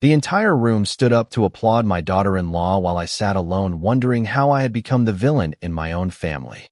The entire room stood up to applaud my daughter-in-law while I sat alone wondering how I had become the villain in my own family.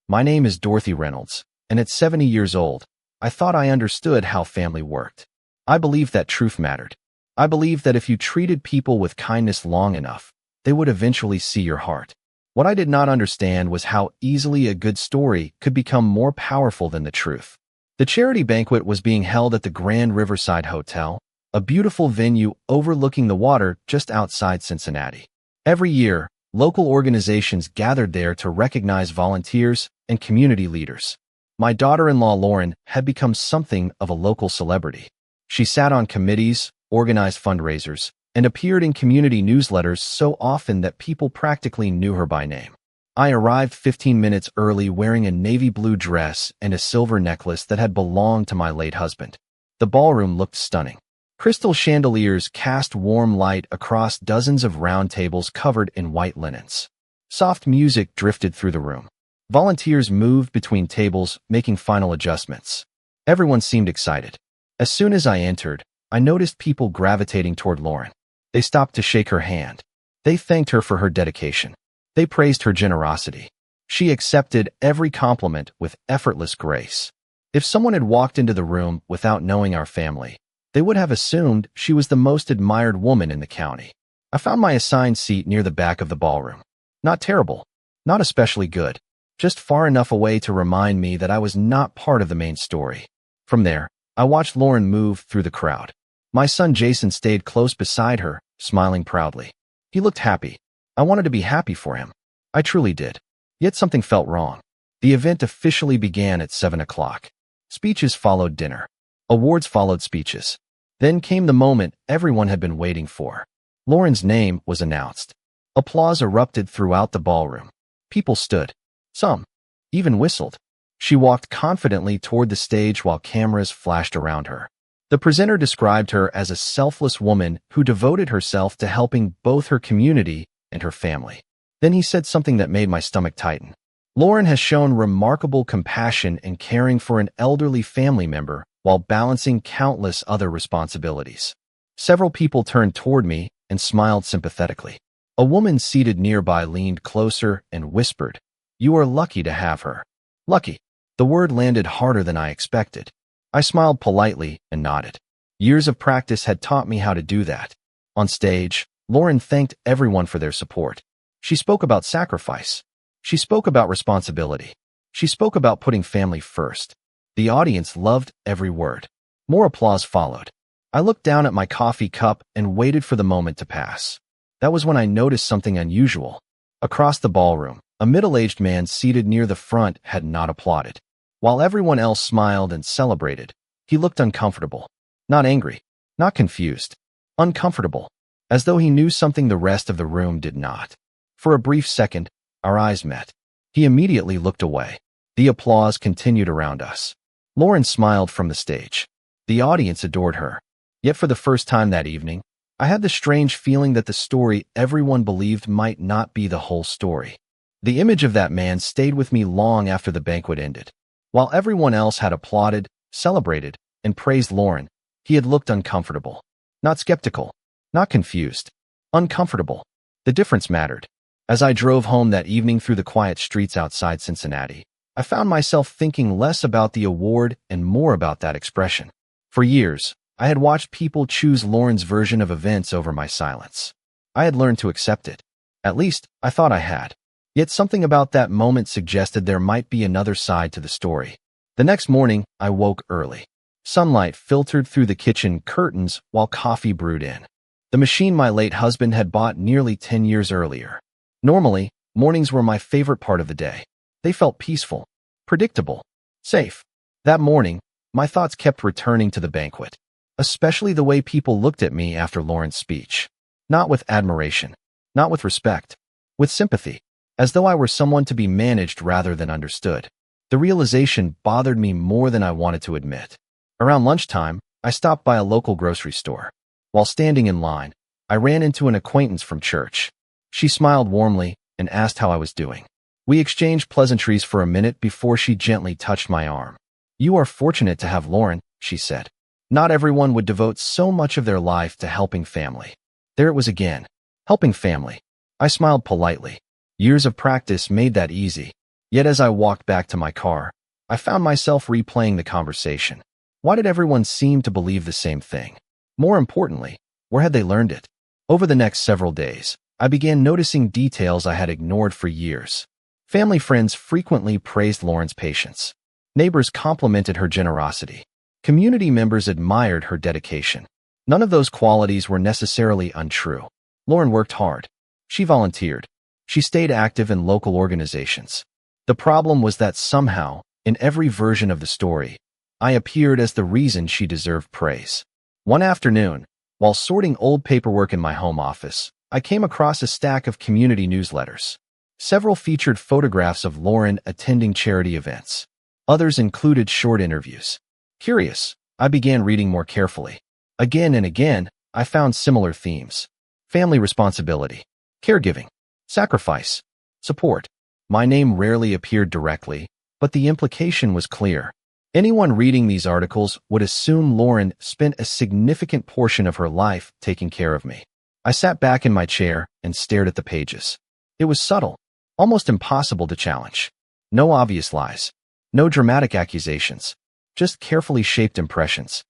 My name is Dorothy Reynolds, and at 70 years old, I thought I understood how family worked. I believed that truth mattered. I believed that if you treated people with kindness long enough, they would eventually see your heart. What I did not understand was how easily a good story could become more powerful than the truth. The charity banquet was being held at the Grand Riverside Hotel, a beautiful venue overlooking the water just outside Cincinnati. Every year, local organizations gathered there to recognize volunteers and community leaders. My daughter-in-law Lauren had become something of a local celebrity. She sat on committees, organized fundraisers, and appeared in community newsletters so often that people practically knew her by name. I arrived 15 minutes early wearing a navy blue dress and a silver necklace that had belonged to my late husband. The ballroom looked stunning. Crystal chandeliers cast warm light across dozens of round tables covered in white linens. Soft music drifted through the room. Volunteers moved between tables, making final adjustments. Everyone seemed excited. As soon as I entered, I noticed people gravitating toward Lauren. They stopped to shake her hand. They thanked her for her dedication. They praised her generosity. She accepted every compliment with effortless grace. If someone had walked into the room without knowing our family, they would have assumed she was the most admired woman in the county. I found my assigned seat near the back of the ballroom. Not terrible, not especially good, just far enough away to remind me that I was not part of the main story. From there, I watched Lauren move through the crowd. My son Jason stayed close beside her, smiling proudly. He looked happy. I wanted to be happy for him. I truly did. Yet something felt wrong. The event officially began at 7 o'clock. Speeches followed dinner. Awards followed speeches. Then came the moment everyone had been waiting for. Lauren's name was announced. Applause erupted throughout the ballroom. People stood. Some even whistled. She walked confidently toward the stage while cameras flashed around her. The presenter described her as a selfless woman who devoted herself to helping both her community and her family. Then he said something that made my stomach tighten. Lauren has shown remarkable compassion in caring for an elderly family member while balancing countless other responsibilities. Several people turned toward me and smiled sympathetically. A woman seated nearby leaned closer and whispered, "You are lucky to have her." Lucky. The word landed harder than I expected. I smiled politely and nodded. Years of practice had taught me how to do that. On stage, Lauren thanked everyone for their support. She spoke about sacrifice. She spoke about responsibility. She spoke about putting family first. The audience loved every word. More applause followed. I looked down at my coffee cup and waited for the moment to pass. That was when I noticed something unusual. Across the ballroom, a middle-aged man seated near the front had not applauded. While everyone else smiled and celebrated, he looked uncomfortable. Not angry, not confused. Uncomfortable, as though he knew something the rest of the room did not. For a brief second, our eyes met. He immediately looked away. The applause continued around us. Lauren smiled from the stage. The audience adored her. Yet for the first time that evening, I had the strange feeling that the story everyone believed might not be the whole story. The image of that man stayed with me long after the banquet ended. While everyone else had applauded, celebrated, and praised Lauren, he had looked uncomfortable. Not skeptical, not confused. Uncomfortable. The difference mattered. As I drove home that evening through the quiet streets outside Cincinnati, I found myself thinking less about the award and more about that expression. For years, I had watched people choose Lauren's version of events over my silence. I had learned to accept it. At least, I thought I had. Yet something about that moment suggested there might be another side to the story. The next morning, I woke early. Sunlight filtered through the kitchen curtains while coffee brewed in. The machine my late husband had bought nearly 10 years earlier. Normally, mornings were my favorite part of the day. They felt peaceful, predictable, safe. That morning, my thoughts kept returning to the banquet, especially the way people looked at me after Lauren's speech. Not with admiration, not with respect, with sympathy, as though I were someone to be managed rather than understood. The realization bothered me more than I wanted to admit. Around lunchtime, I stopped by a local grocery store. While standing in line, I ran into an acquaintance from church. She smiled warmly and asked how I was doing. We exchanged pleasantries for a minute before she gently touched my arm. "You are fortunate to have Lauren," she said. Not everyone would devote so much of their life to helping family. There it was again. Helping family. I smiled politely. Years of practice made that easy. Yet as I walked back to my car, I found myself replaying the conversation. Why did everyone seem to believe the same thing? More importantly, where had they learned it? Over the next several days, I began noticing details I had ignored for years. Family friends frequently praised Lauren's patience. Neighbors complimented her generosity. Community members admired her dedication. None of those qualities were necessarily untrue. Lauren worked hard. She volunteered. She stayed active in local organizations. The problem was that somehow, in every version of the story, I appeared as the reason she deserved praise. One afternoon, while sorting old paperwork in my home office, I came across a stack of community newsletters. Several featured photographs of Lauren attending charity events. Others included short interviews. Curious, I began reading more carefully. Again and again, I found similar themes. Family responsibility, caregiving, sacrifice, support. My name rarely appeared directly, but the implication was clear. Anyone reading these articles would assume Lauren spent a significant portion of her life taking care of me. I sat back in my chair and stared at the pages. It was subtle, almost impossible to challenge. No obvious lies, no dramatic accusations, just carefully shaped impressions.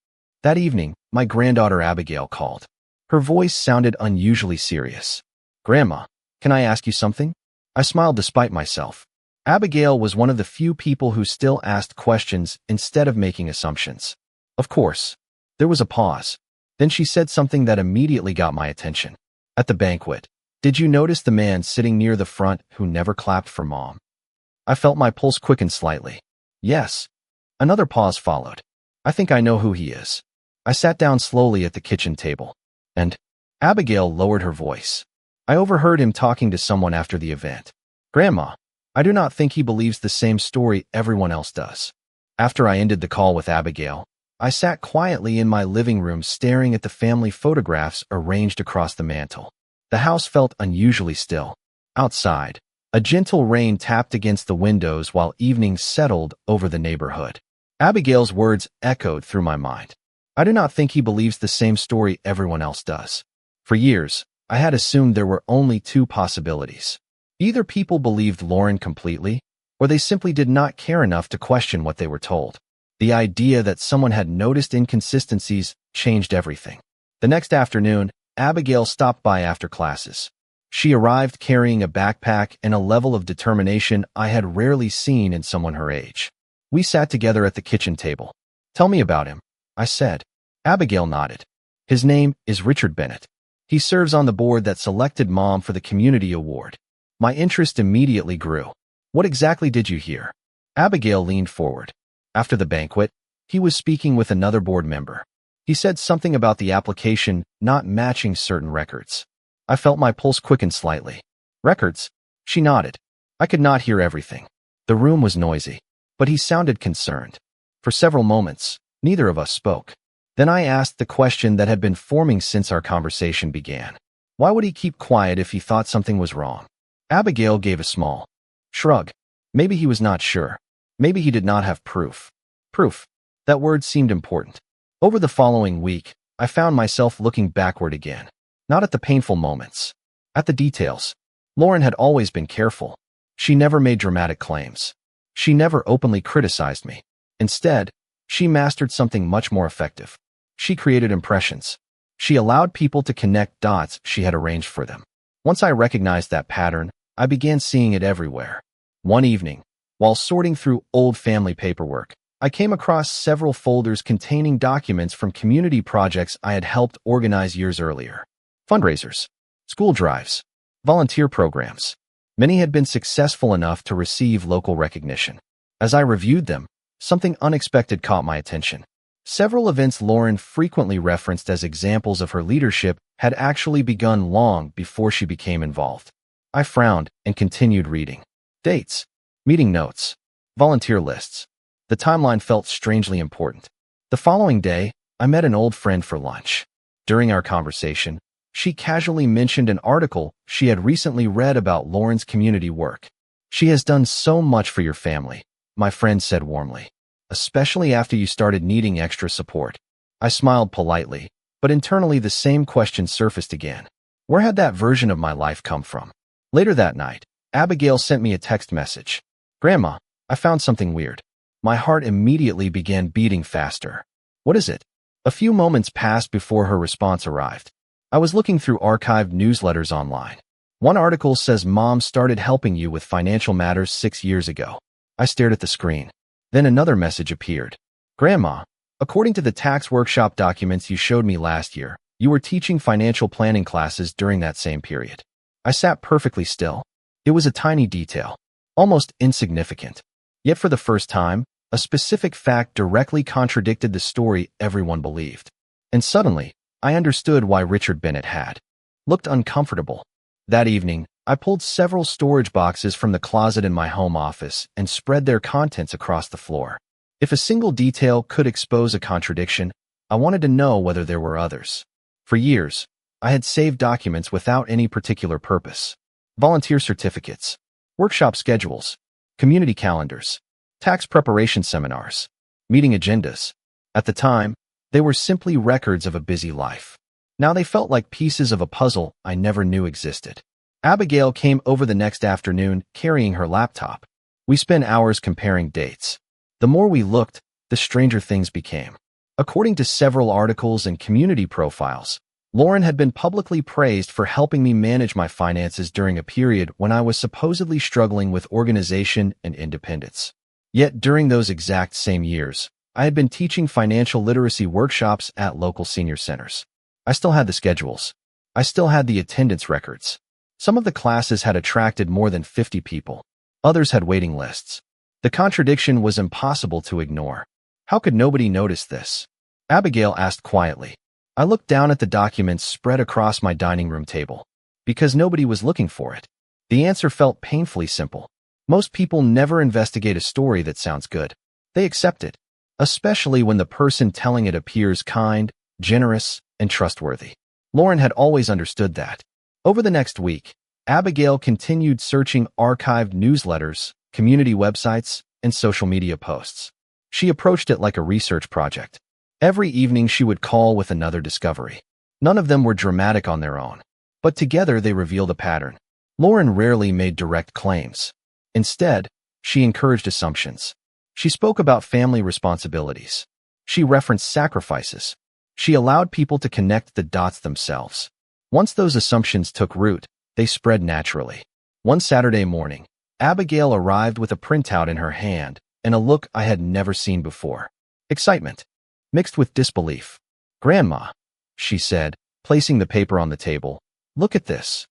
That evening, my granddaughter Abigail called. Her voice sounded unusually serious. "Grandma, can I ask you something?" I smiled despite myself. Abigail was one of the few people who still asked questions instead of making assumptions. Of course. There was a pause. Then she said something that immediately got my attention. "At the banquet, did you notice the man sitting near the front who never clapped for Mom?" I felt my pulse quicken slightly. "Yes." Another pause followed. "I think I know who he is." I sat down slowly at the kitchen table. "And?" Abigail lowered her voice. "I overheard him talking to someone after the event. Grandma, I do not think he believes the same story everyone else does." After I ended the call with Abigail, I sat quietly in my living room staring at the family photographs arranged across the mantel. The house felt unusually still. Outside, a gentle rain tapped against the windows while evening settled over the neighborhood. Abigail's words echoed through my mind. I do not think he believes the same story everyone else does. For years, I had assumed there were only two possibilities. Either people believed Lauren completely, or they simply did not care enough to question what they were told. The idea that someone had noticed inconsistencies changed everything. The next afternoon, Abigail stopped by after classes. She arrived carrying a backpack and a level of determination I had rarely seen in someone her age. We sat together at the kitchen table. "Tell me about him," I said. Abigail nodded. "His name is Richard Bennett. He serves on the board that selected Mom for the community award." My interest immediately grew. "What exactly did you hear?" Abigail leaned forward. "After the banquet, he was speaking with another board member. He said something about the application not matching certain records." I felt my pulse quicken slightly. "Records?" She nodded. I could not hear everything. The room was noisy, but he sounded concerned. For several moments, neither of us spoke. Then I asked the question that had been forming since our conversation began. Why would he keep quiet if he thought something was wrong? Abigail gave a small shrug. Maybe he was not sure. Maybe he did not have proof. Proof. That word seemed important. Over the following week, I found myself looking backward again. Not at the painful moments. At the details. Lauren had always been careful. She never made dramatic claims. She never openly criticized me. Instead, she mastered something much more effective. She created impressions. She allowed people to connect dots she had arranged for them. Once I recognized that pattern, I began seeing it everywhere. One evening, while sorting through old family paperwork, I came across several folders containing documents from community projects I had helped organize years earlier. Fundraisers, school drives, volunteer programs. Many had been successful enough to receive local recognition. As I reviewed them, something unexpected caught my attention. Several events Lauren frequently referenced as examples of her leadership had actually begun long before she became involved. I frowned and continued reading. Dates, meeting notes, volunteer lists. The timeline felt strangely important. The following day, I met an old friend for lunch. During our conversation, she casually mentioned an article she had recently read about Lauren's community work. "She has done so much for your family," my friend said warmly, "especially after you started needing extra support." I smiled politely, but internally the same question surfaced again. Where had that version of my life come from? Later that night, Abigail sent me a text message. "Grandma, I found something weird." My heart immediately began beating faster. "What is it?" A few moments passed before her response arrived. I was looking through archived newsletters online. One article says Mom started helping you with financial matters 6 years ago. I stared at the screen. Then another message appeared. "Grandma, according to the tax workshop documents you showed me last year, you were teaching financial planning classes during that same period." I sat perfectly still. It was a tiny detail, almost insignificant. Yet for the first time, a specific fact directly contradicted the story everyone believed. And suddenly, I understood why Richard Bennett had looked uncomfortable. That evening, I pulled several storage boxes from the closet in my home office and spread their contents across the floor. If a single detail could expose a contradiction, I wanted to know whether there were others. For years, I had saved documents without any particular purpose. Volunteer certificates, workshop schedules, community calendars, tax preparation seminars, meeting agendas. At the time, they were simply records of a busy life. Now they felt like pieces of a puzzle I never knew existed. Abigail came over the next afternoon carrying her laptop. We spent hours comparing dates. The more we looked, the stranger things became. According to several articles and community profiles, Lauren had been publicly praised for helping me manage my finances during a period when I was supposedly struggling with organization and independence. Yet during those exact same years, I had been teaching financial literacy workshops at local senior centers. I still had the schedules. I still had the attendance records. Some of the classes had attracted more than 50 people. Others had waiting lists. The contradiction was impossible to ignore. How could nobody notice this? Abigail asked quietly. I looked down at the documents spread across my dining room table. Because nobody was looking for it. The answer felt painfully simple. Most people never investigate a story that sounds good. They accept it, especially when the person telling it appears kind, generous, and trustworthy. Lauren had always understood that. Over the next week, Abigail continued searching archived newsletters, community websites, and social media posts. She approached it like a research project. Every evening she would call with another discovery. None of them were dramatic on their own, but together they revealed a pattern. Lauren rarely made direct claims. Instead, she encouraged assumptions. She spoke about family responsibilities. She referenced sacrifices. She allowed people to connect the dots themselves. Once those assumptions took root, they spread naturally. One Saturday morning, Abigail arrived with a printout in her hand and a look I had never seen before. Excitement, mixed with disbelief. "Grandma," she said, placing the paper on the table, "look at this."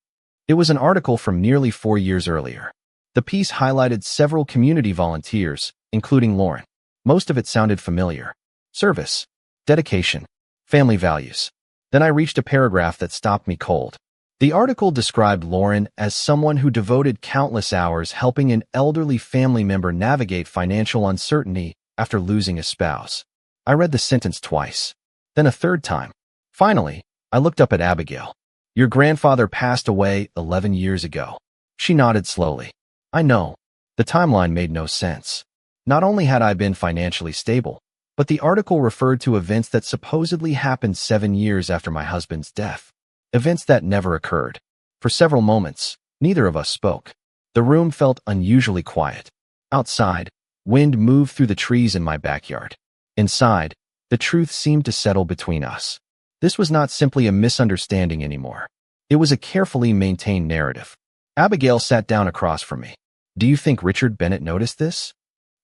It was an article from nearly 4 years earlier. The piece highlighted several community volunteers, including Lauren. Most of it sounded familiar. Service, dedication, family values. Then I reached a paragraph that stopped me cold. The article described Lauren as someone who devoted countless hours helping an elderly family member navigate financial uncertainty after losing a spouse. I read the sentence twice, then a third time. Finally, I looked up at Abigail. "Your grandfather passed away 11 years ago." She nodded slowly. I know. The timeline made no sense. Not only had I been financially stable, but the article referred to events that supposedly happened 7 years after my husband's death. Events that never occurred. For several moments, neither of us spoke. The room felt unusually quiet. Outside, wind moved through the trees in my backyard. Inside, the truth seemed to settle between us. This was not simply a misunderstanding anymore. It was a carefully maintained narrative. Abigail sat down across from me. "Do you think Richard Bennett noticed this?"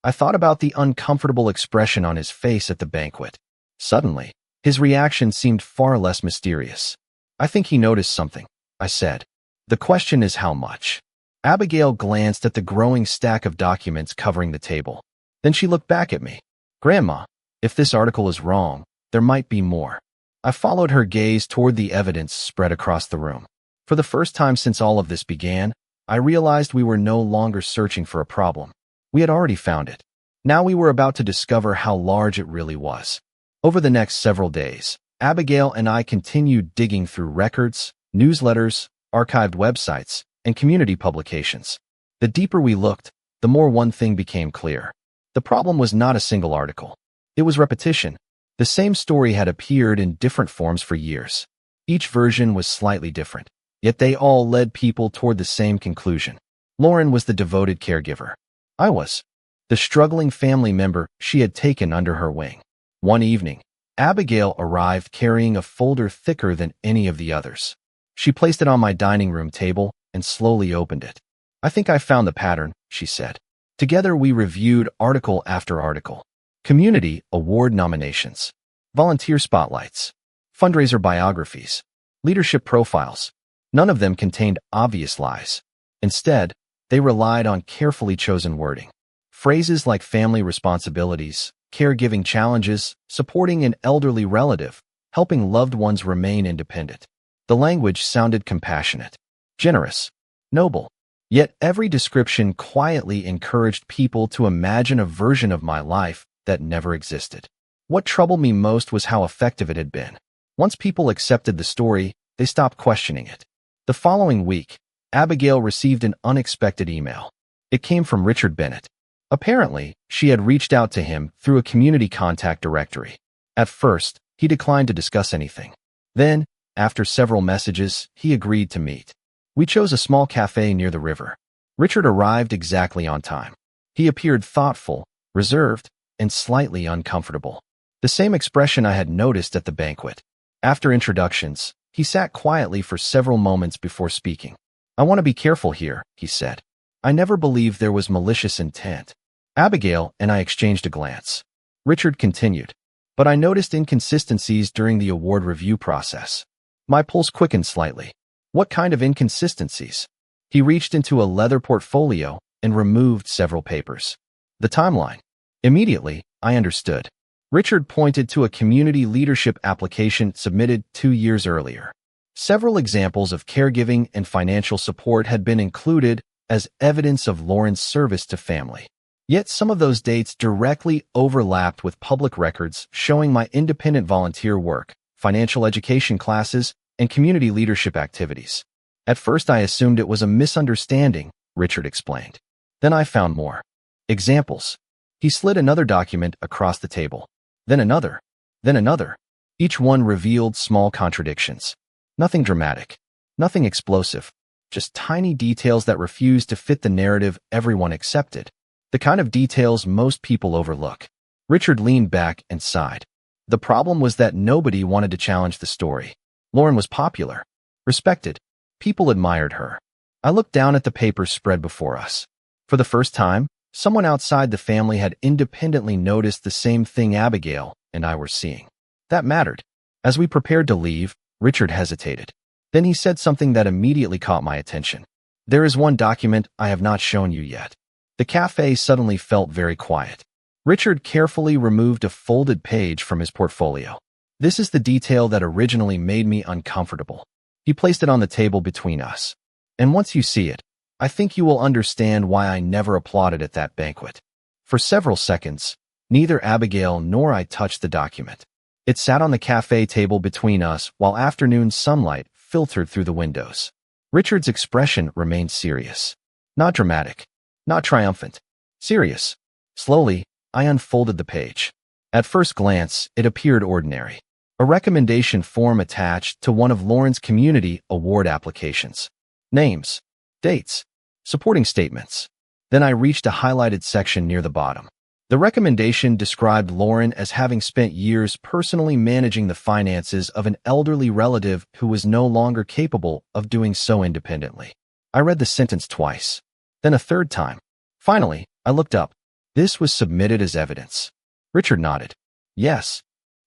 I thought about the uncomfortable expression on his face at the banquet. Suddenly, his reaction seemed far less mysterious. "I think he noticed something," I said. "The question is how much." Abigail glanced at the growing stack of documents covering the table. Then she looked back at me. "Grandma, if this article is wrong, there might be more." I followed her gaze toward the evidence spread across the room. For the first time since all of this began, I realized we were no longer searching for a problem. We had already found it. Now we were about to discover how large it really was. Over the next several days, Abigail and I continued digging through records, newsletters, archived websites, and community publications. The deeper we looked, the more one thing became clear. The problem was not a single article. It was repetition. The same story had appeared in different forms for years. Each version was slightly different, yet they all led people toward the same conclusion. Lauren was the devoted caregiver. I was the struggling family member she had taken under her wing. One evening, Abigail arrived carrying a folder thicker than any of the others. She placed it on my dining room table and slowly opened it. "I think I found the pattern," she said. Together we reviewed article after article. Community award nominations, volunteer spotlights, fundraiser biographies, leadership profiles. None of them contained obvious lies. Instead, they relied on carefully chosen wording. Phrases like family responsibilities, caregiving challenges, supporting an elderly relative, helping loved ones remain independent. The language sounded compassionate, generous, noble. Yet every description quietly encouraged people to imagine a version of my life that never existed. What troubled me most was how effective it had been. Once people accepted the story, they stopped questioning it. The following week, Abigail received an unexpected email. It came from Richard Bennett. Apparently, she had reached out to him through a community contact directory. At first, he declined to discuss anything. Then, after several messages, he agreed to meet. We chose a small cafe near the river. Richard arrived exactly on time. He appeared thoughtful, reserved, and slightly uncomfortable. The same expression I had noticed at the banquet. After introductions, he sat quietly for several moments before speaking. "I want to be careful here," he said. "I never believed there was malicious intent." Abigail and I exchanged a glance. Richard continued, "But I noticed inconsistencies during the award review process." My pulse quickened slightly. "What kind of inconsistencies?" He reached into a leather portfolio and removed several papers. "The timeline." Immediately, I understood. Richard pointed to a community leadership application submitted 2 years earlier. Several examples of caregiving and financial support had been included as evidence of Lauren's service to family. Yet some of those dates directly overlapped with public records showing my independent volunteer work, financial education classes, and community leadership activities. At first I assumed it was a misunderstanding, Richard explained. Then I found more examples. He slid another document across the table. Then another. Then another. Each one revealed small contradictions. Nothing dramatic. Nothing explosive. Just tiny details that refused to fit the narrative everyone accepted. The kind of details most people overlook. Richard leaned back and sighed. The problem was that nobody wanted to challenge the story. Lauren was popular, respected. People admired her. I looked down at the papers spread before us. For the first time, someone outside the family had independently noticed the same thing Abigail and I were seeing. That mattered. As we prepared to leave, Richard hesitated. Then he said something that immediately caught my attention. "There is one document I have not shown you yet." The cafe suddenly felt very quiet. Richard carefully removed a folded page from his portfolio. "This is the detail that originally made me uncomfortable." He placed it on the table between us. "And once you see it, I think you will understand why I never applauded at that banquet." For several seconds, neither Abigail nor I touched the document. It sat on the cafe table between us while afternoon sunlight filtered through the windows. Richard's expression remained serious. Not dramatic. Not triumphant. Serious. Slowly, I unfolded the page. At first glance, it appeared ordinary. A recommendation form attached to one of Lauren's community award applications. Names, dates, supporting statements. Then I reached a highlighted section near the bottom. The recommendation described Lauren as having spent years personally managing the finances of an elderly relative who was no longer capable of doing so independently. I read the sentence twice, then a third time. Finally, I looked up. This was submitted as evidence. Richard nodded. Yes.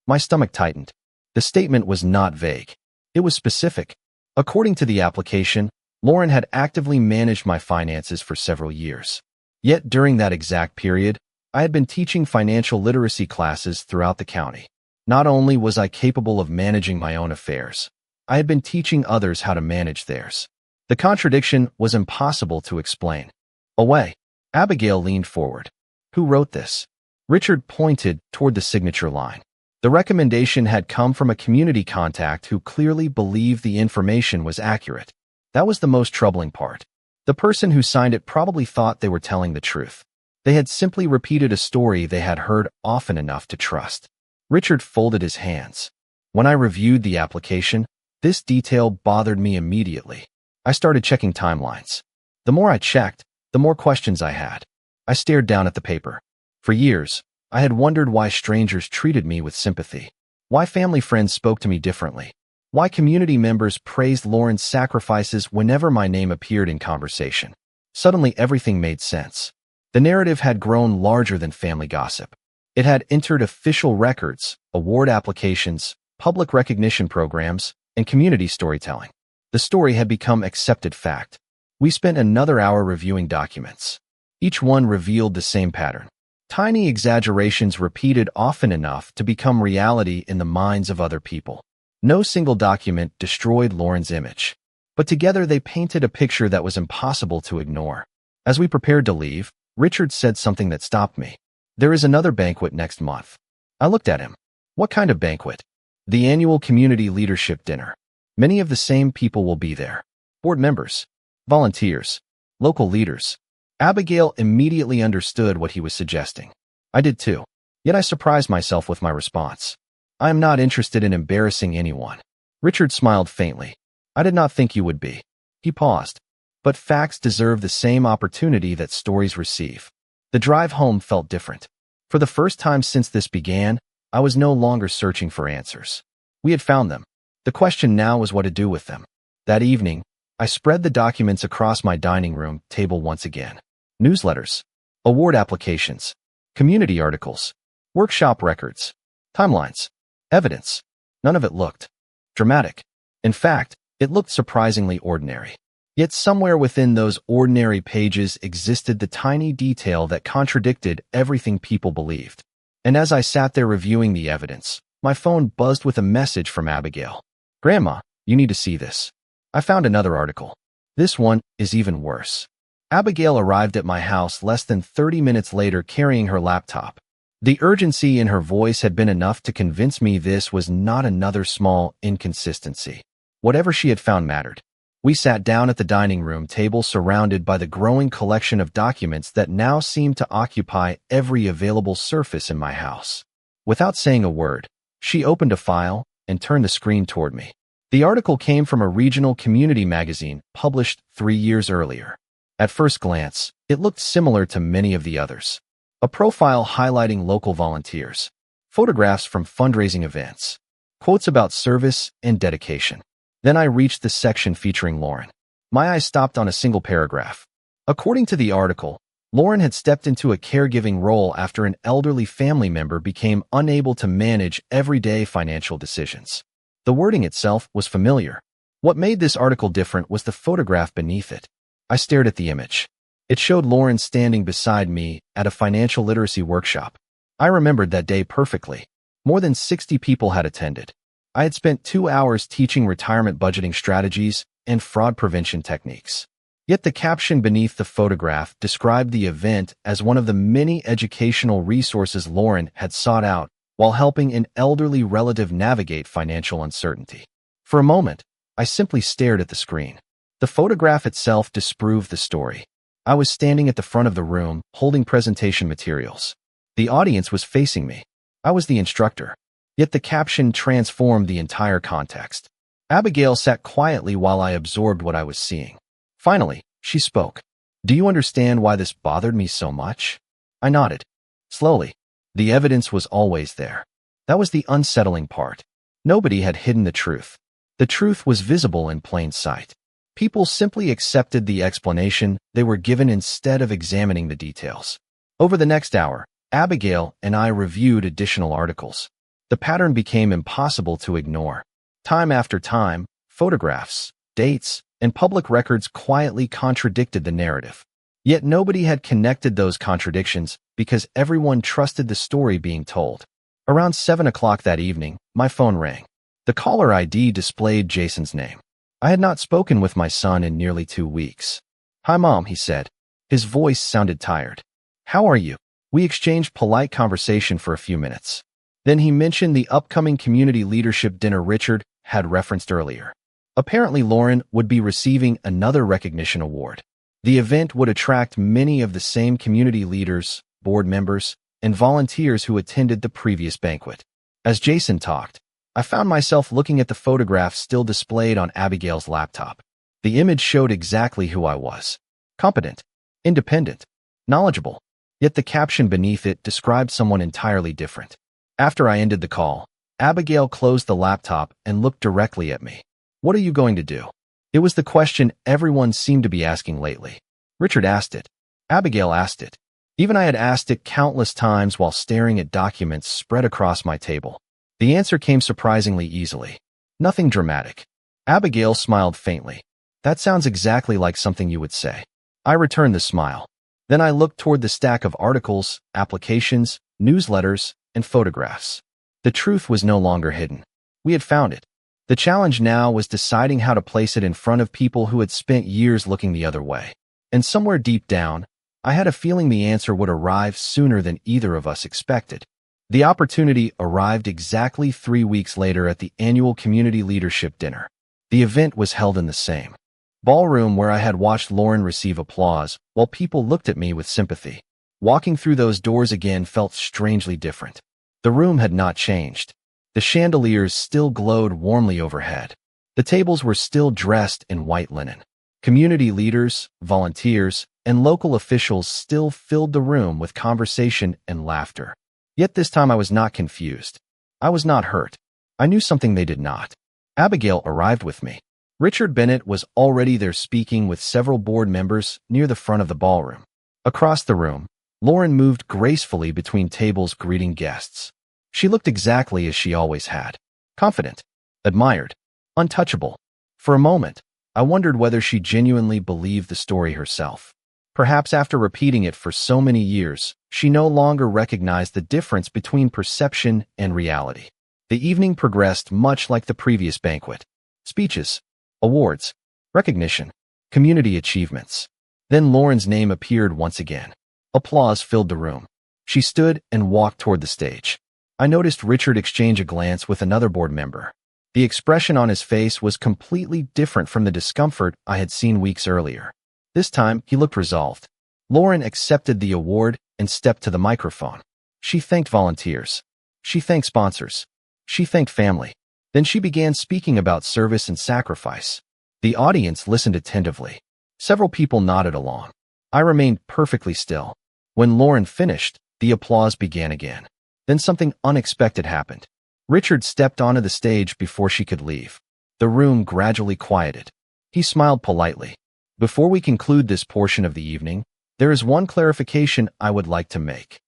My stomach tightened. The statement was not vague. It was specific. According to the application, Lauren had actively managed my finances for several years. Yet during that exact period, I had been teaching financial literacy classes throughout the county. Not only was I capable of managing my own affairs, I had been teaching others how to manage theirs. The contradiction was impossible to explain. Away. Abigail leaned forward. Who wrote this? Richard pointed toward the signature line. The recommendation had come from a community contact who clearly believed the information was accurate. That was the most troubling part. The person who signed it probably thought they were telling the truth. They had simply repeated a story they had heard often enough to trust. Richard folded his hands. When I reviewed the application, this detail bothered me immediately. I started checking timelines. The more I checked, the more questions I had. I stared down at the paper. For years, I had wondered why strangers treated me with sympathy. Why family friends spoke to me differently. Why community members praised Lauren's sacrifices whenever my name appeared in conversation. Suddenly, everything made sense. The narrative had grown larger than family gossip. It had entered official records, award applications, public recognition programs, and community storytelling. The story had become accepted fact. We spent another hour reviewing documents. Each one revealed the same pattern. Tiny exaggerations repeated often enough to become reality in the minds of other people. No single document destroyed Lauren's image, but together they painted a picture that was impossible to ignore. As we prepared to leave, Richard said something that stopped me. There is another banquet next month. I looked at him. What kind of banquet? The annual community leadership dinner. Many of the same people will be there. Board members, volunteers, local leaders. Abigail immediately understood what he was suggesting. I did too. Yet I surprised myself with my response. I am not interested in embarrassing anyone. Richard smiled faintly. I did not think you would be. He paused. But facts deserve the same opportunity that stories receive. The drive home felt different. For the first time since this began, I was no longer searching for answers. We had found them. The question now was what to do with them. That evening, I spread the documents across my dining room table once again. Newsletters, award applications, community articles, workshop records, timelines, evidence. None of it looked dramatic. In fact, it looked surprisingly ordinary. Yet somewhere within those ordinary pages existed the tiny detail that contradicted everything people believed. And as I sat there reviewing the evidence, my phone buzzed with a message from Abigail. Grandma, you need to see this. I found another article. This one is even worse. Abigail arrived at my house less than 30 minutes later carrying her laptop. The urgency in her voice had been enough to convince me this was not another small inconsistency. Whatever she had found mattered. We sat down at the dining room table surrounded by the growing collection of documents that now seemed to occupy every available surface in my house. Without saying a word, she opened a file and turned the screen toward me. The article came from a regional community magazine published 3 years earlier. At first glance, it looked similar to many of the others. A profile highlighting local volunteers, photographs from fundraising events, quotes about service and dedication. Then I reached the section featuring Lauren. My eyes stopped on a single paragraph. According to the article, Lauren had stepped into a caregiving role after an elderly family member became unable to manage everyday financial decisions. The wording itself was familiar. What made this article different was the photograph beneath it. I stared at the image. It showed Lauren standing beside me at a financial literacy workshop. I remembered that day perfectly. More than 60 people had attended. I had spent 2 hours teaching retirement budgeting strategies and fraud prevention techniques. Yet the caption beneath the photograph described the event as one of the many educational resources Lauren had sought out while helping an elderly relative navigate financial uncertainty. For a moment, I simply stared at the screen. The photograph itself disproved the story. I was standing at the front of the room, holding presentation materials. The audience was facing me. I was the instructor. Yet the caption transformed the entire context. Abigail sat quietly while I absorbed what I was seeing. Finally, she spoke. Do you understand why this bothered me so much? I nodded. Slowly. The evidence was always there. That was the unsettling part. Nobody had hidden the truth. The truth was visible in plain sight. People simply accepted the explanation they were given instead of examining the details. Over the next hour, Abigail and I reviewed additional articles. The pattern became impossible to ignore. Time after time, photographs, dates, and public records quietly contradicted the narrative. Yet nobody had connected those contradictions because everyone trusted the story being told. Around 7 o'clock that evening, my phone rang. The caller ID displayed Jason's name. I had not spoken with my son in nearly 2 weeks. Hi, Mom, he said. His voice sounded tired. How are you? We exchanged polite conversation for a few minutes. Then he mentioned the upcoming community leadership dinner Richard had referenced earlier. Apparently, Lauren would be receiving another recognition award. The event would attract many of the same community leaders, board members, and volunteers who attended the previous banquet. As Jason talked, I found myself looking at the photograph still displayed on Abigail's laptop. The image showed exactly who I was. Competent, independent, knowledgeable. Yet the caption beneath it described someone entirely different. After I ended the call, Abigail closed the laptop and looked directly at me. "What are you going to do?" It was the question everyone seemed to be asking lately. Richard asked it. Abigail asked it. Even I had asked it countless times while staring at documents spread across my table. The answer came surprisingly easily. Nothing dramatic. Abigail smiled faintly. "That sounds exactly like something you would say." I returned the smile. Then I looked toward the stack of articles, applications, newsletters, and photographs. The truth was no longer hidden. We had found it. The challenge now was deciding how to place it in front of people who had spent years looking the other way. And somewhere deep down, I had a feeling the answer would arrive sooner than either of us expected. The opportunity arrived exactly 3 weeks later at the annual community leadership dinner. The event was held in the same ballroom where I had watched Lauren receive applause while people looked at me with sympathy. Walking through those doors again felt strangely different. The room had not changed. The chandeliers still glowed warmly overhead. The tables were still dressed in white linen. Community leaders, volunteers, and local officials still filled the room with conversation and laughter. Yet this time I was not confused. I was not hurt. I knew something they did not. Abigail arrived with me. Richard Bennett was already there speaking with several board members near the front of the ballroom. Across the room, Lauren moved gracefully between tables greeting guests. She looked exactly as she always had. Confident, admired, untouchable. For a moment, I wondered whether she genuinely believed the story herself. Perhaps after repeating it for so many years, she no longer recognized the difference between perception and reality. The evening progressed much like the previous banquet. Speeches, awards, recognition, community achievements. Then Lauren's name appeared once again. Applause filled the room. She stood and walked toward the stage. I noticed Richard exchange a glance with another board member. The expression on his face was completely different from the discomfort I had seen weeks earlier. This time, he looked resolved. Lauren accepted the award and stepped to the microphone. She thanked volunteers. She thanked sponsors. She thanked family. Then she began speaking about service and sacrifice. The audience listened attentively. Several people nodded along. I remained perfectly still. When Lauren finished, the applause began again. Then something unexpected happened. Richard stepped onto the stage before she could leave. The room gradually quieted. He smiled politely. "Before we conclude this portion of the evening, there is one clarification I would like to make."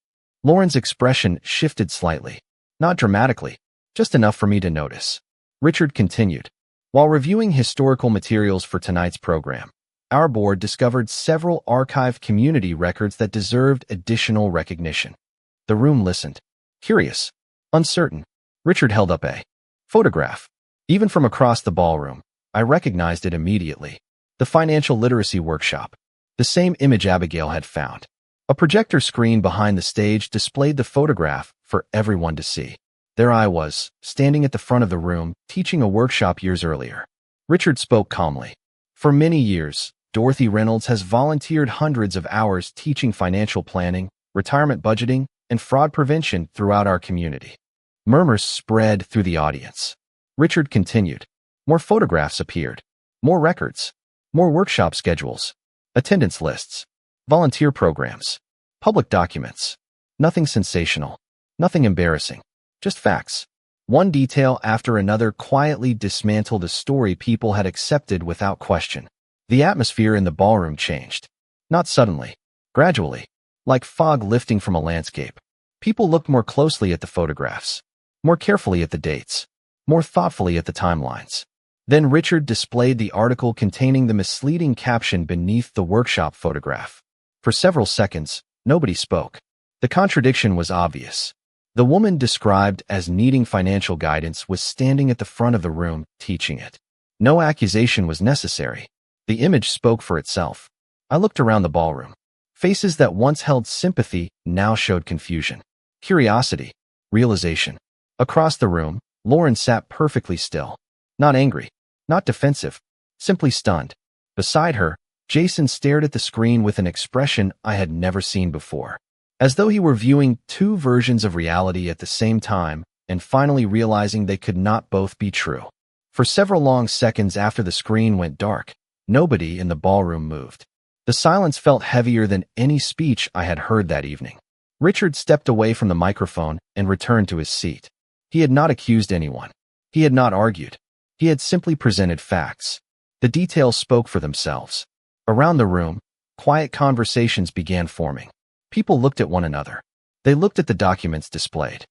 Lauren's expression shifted slightly. Not dramatically, just enough for me to notice. Richard continued. "While reviewing historical materials for tonight's program, our board discovered several archived community records that deserved additional recognition." The room listened. Curious, uncertain. Richard held up a photograph. Even from across the ballroom, I recognized it immediately. The financial literacy workshop. The same image Abigail had found. A projector screen behind the stage displayed the photograph for everyone to see. There I was, standing at the front of the room, teaching a workshop years earlier. Richard spoke calmly. "For many years, Dorothy Reynolds has volunteered hundreds of hours teaching financial planning, retirement budgeting, and fraud prevention throughout our community." Murmurs spread through the audience. Richard continued. More photographs appeared. More records. More workshop schedules. Attendance lists. Volunteer programs. Public documents. Nothing sensational. Nothing embarrassing. Just facts. One detail after another quietly dismantled a story people had accepted without question. The atmosphere in the ballroom changed. Not suddenly. Gradually. Like fog lifting from a landscape. People looked more closely at the photographs. More carefully at the dates. More thoughtfully at the timelines. Then Richard displayed the article containing the misleading caption beneath the workshop photograph. For several seconds, nobody spoke. The contradiction was obvious. The woman described as needing financial guidance was standing at the front of the room, teaching it. No accusation was necessary. The image spoke for itself. I looked around the ballroom. Faces that once held sympathy now showed confusion, curiosity, realization. Across the room, Lauren sat perfectly still. Not angry, not defensive, simply stunned. Beside her, Jason stared at the screen with an expression I had never seen before. As though he were viewing two versions of reality at the same time, and finally realizing they could not both be true. For several long seconds after the screen went dark, nobody in the ballroom moved. The silence felt heavier than any speech I had heard that evening. Richard stepped away from the microphone and returned to his seat. He had not accused anyone. He had not argued. He had simply presented facts. The details spoke for themselves. Around the room, quiet conversations began forming. People looked at one another. They looked at the documents displayed.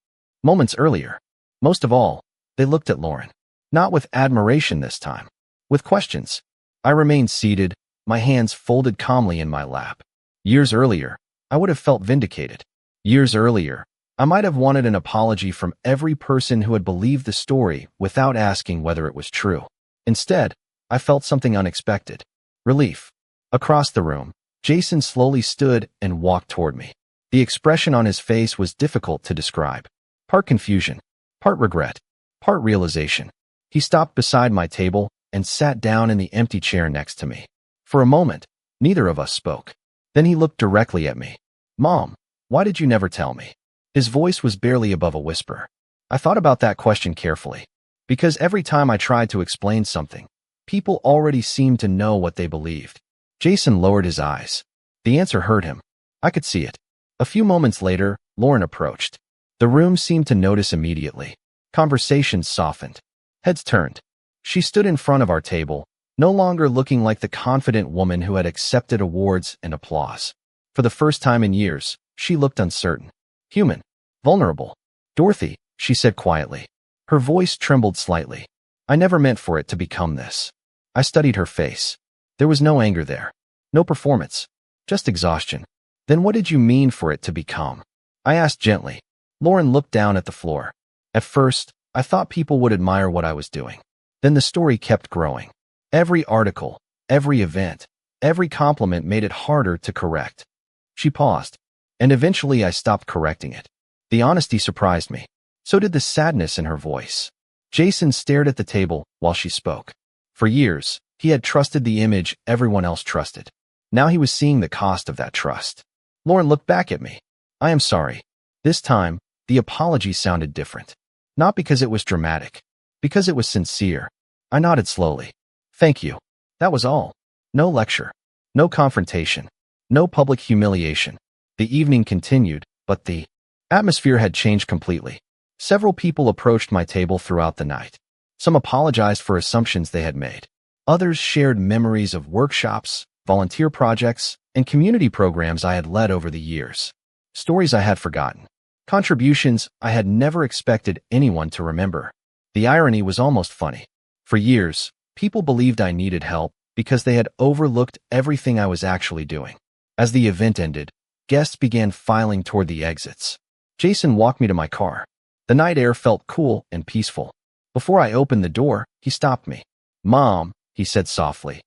Moments earlier, most of all, they looked at Lauren. Not with admiration this time. With questions. I remained seated, my hands folded calmly in my lap. Years earlier, I would have felt vindicated. Years earlier, I might have wanted an apology from every person who had believed the story without asking whether it was true. Instead, I felt something unexpected. Relief. Across the room, Jason slowly stood and walked toward me. The expression on his face was difficult to describe. Part confusion, part regret, part realization. He stopped beside my table and sat down in the empty chair next to me. For a moment, neither of us spoke. Then he looked directly at me. "Mom, why did you never tell me?" His voice was barely above a whisper. I thought about that question carefully. Because every time I tried to explain something, people already seemed to know what they believed. Jason lowered his eyes. The answer hurt him. I could see it. A few moments later, Lauren approached. The room seemed to notice immediately. Conversations softened. Heads turned. She stood in front of our table, no longer looking like the confident woman who had accepted awards and applause. For the first time in years, she looked uncertain. Human. Vulnerable. "Dorothy," she said quietly. Her voice trembled slightly. "I never meant for it to become this." I studied her face. There was no anger there. No performance. Just exhaustion. "Then what did you mean for it to become?" I asked gently. Lauren looked down at the floor. At first, I thought people would admire what I was doing. Then the story kept growing. Every article, every event, every compliment made it harder to correct. She paused, and eventually I stopped correcting it. The honesty surprised me. So did the sadness in her voice. Jason stared at the table while she spoke. For years, he had trusted the image everyone else trusted. Now he was seeing the cost of that trust. Lauren looked back at me. "I am sorry." This time, the apology sounded different. Not because it was dramatic, because it was sincere. I nodded slowly. "Thank you." That was all. No lecture. No confrontation. No public humiliation. The evening continued, but the atmosphere had changed completely. Several people approached my table throughout the night. Some apologized for assumptions they had made. Others shared memories of workshops, volunteer projects, and community programs I had led over the years. Stories I had forgotten. Contributions I had never expected anyone to remember. The irony was almost funny. For years, people believed I needed help because they had overlooked everything I was actually doing. As the event ended, guests began filing toward the exits. Jason walked me to my car. The night air felt cool and peaceful. Before I opened the door, he stopped me. "Mom," he said softly,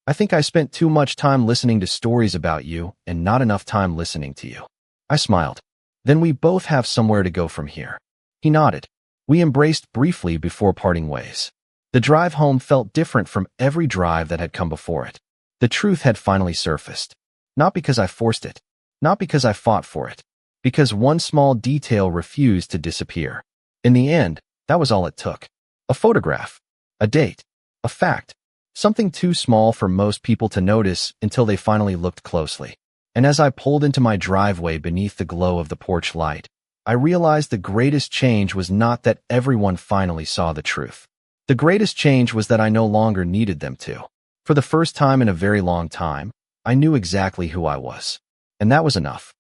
"I think I spent too much time listening to stories about you and not enough time listening to you." I smiled. "Then we both have somewhere to go from here." He nodded. We embraced briefly before parting ways. The drive home felt different from every drive that had come before it. The truth had finally surfaced. Not because I forced it. Not because I fought for it. Because one small detail refused to disappear. In the end, that was all it took. A photograph. A date. A fact. Something too small for most people to notice until they finally looked closely. And as I pulled into my driveway beneath the glow of the porch light, I realized the greatest change was not that everyone finally saw the truth. The greatest change was that I no longer needed them to. For the first time in a very long time, I knew exactly who I was. And that was enough.